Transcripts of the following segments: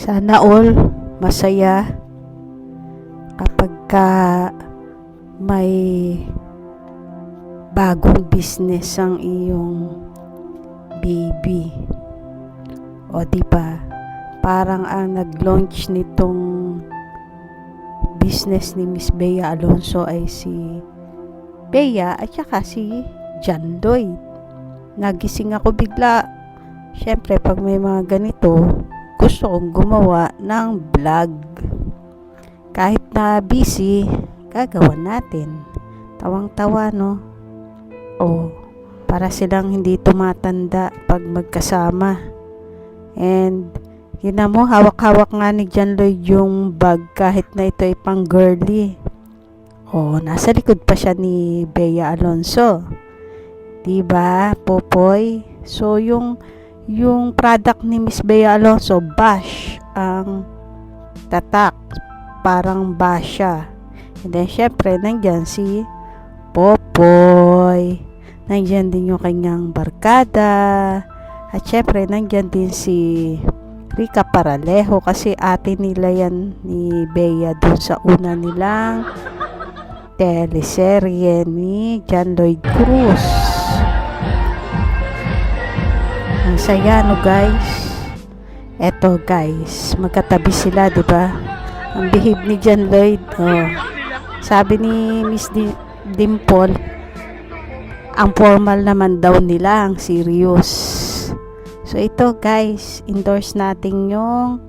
Sana all masaya kapag may bagong business ang iyong baby. O diba? Parang ang nag-launch nitong business ni Miss Bea Alonso ay si Bea at saka si John Lloyd. Nagising ako bigla. Syempre, pag may mga ganito, gusto kong gumawa ng vlog. Kahit na busy, gagawa natin. Tawang-tawa, no? O, para silang hindi tumatanda pag magkasama. And, yun mo, hawak-hawak nga ni John Lloyd yung bag kahit na ito ay pang girly. O, nasa likod pa siya ni Bea Alonso. Diba, Popoy? So, yung product ni Miss Bea Alonso, bash ang tatak. Parang bash siya. And then, syempre, nandyan si Popoy. Nandyan din yung kanyang barkada. At syempre, nandyan din si Rica Paralejo kasi ate nila yan ni Bea dun sa una nilang teleserye ni John Lloyd Cruz. Ang saya, no guys? Eto guys, magkatabi sila, di ba? Ang bihib ni John Lloyd. Oh. Sabi ni Miss Dimple, ang formal naman daw nila, ang serious. So ito guys, endorse natin yung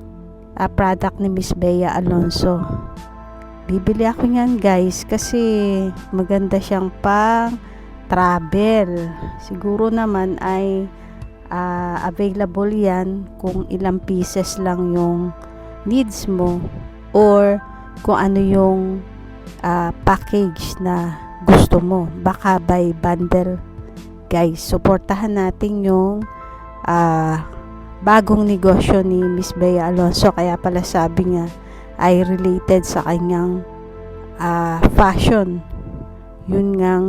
product ni Miss Bea Alonso. Bibili ako niyan guys kasi maganda siyang pang travel. Siguro naman ay available yan kung ilang pieces lang yung needs mo or kung ano yung package na gusto mo. Baka by bundle guys. Suportahan natin yung bagong negosyo ni Miss Bea Alonso. Kaya pala sabi niya ay related sa kanyang fashion. Yun ngang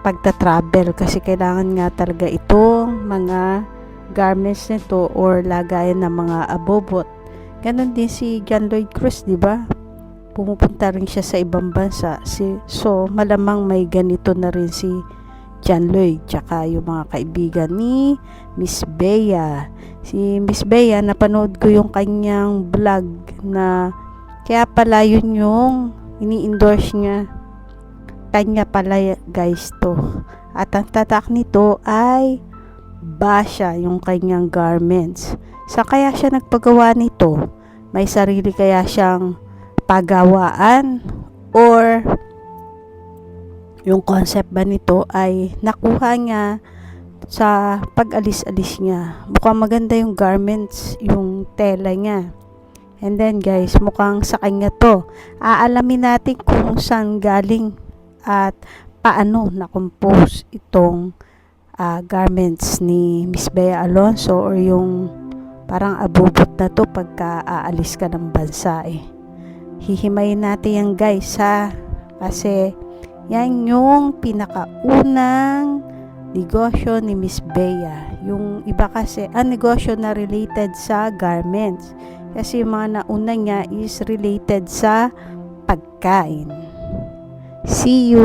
pagta-travel kasi kailangan nga talaga itong mga garments nito or lagayan ng mga abobot. Ganon din si John Lloyd Cruz, di ba? Pumupunta rin siya sa ibang bansa. So, malamang may ganito na rin si John Lloyd tsaka yung mga kaibigan ni Miss Bea. Si Miss Bea, napanood ko yung kanyang vlog na kaya pala yun yung ini-endorse niya. Kanya pala guys to. At ang tatak nito ay basha yung kanyang garments. Sa kaya siya nagpagawa nito? May sarili kaya siyang pagawaan? Or yung concept ba nito ay nakuha niya sa pag-alis-alis niya? Mukhang maganda yung garments, yung tela niya. And then guys, mukhang sa kanya to. Aalamin natin kung saan galing at paano na-compose itong garments ni Miss Bea Alonso or yung parang abubot na to pagka aalis ka ng bansa eh. Hihimayin natin yan guys ha, kasi yan yung pinakaunang negosyo ni Miss Bea. Yung iba kasi ang negosyo na related sa garments, kasi yung mga nauna niya is related sa pagkain. See you!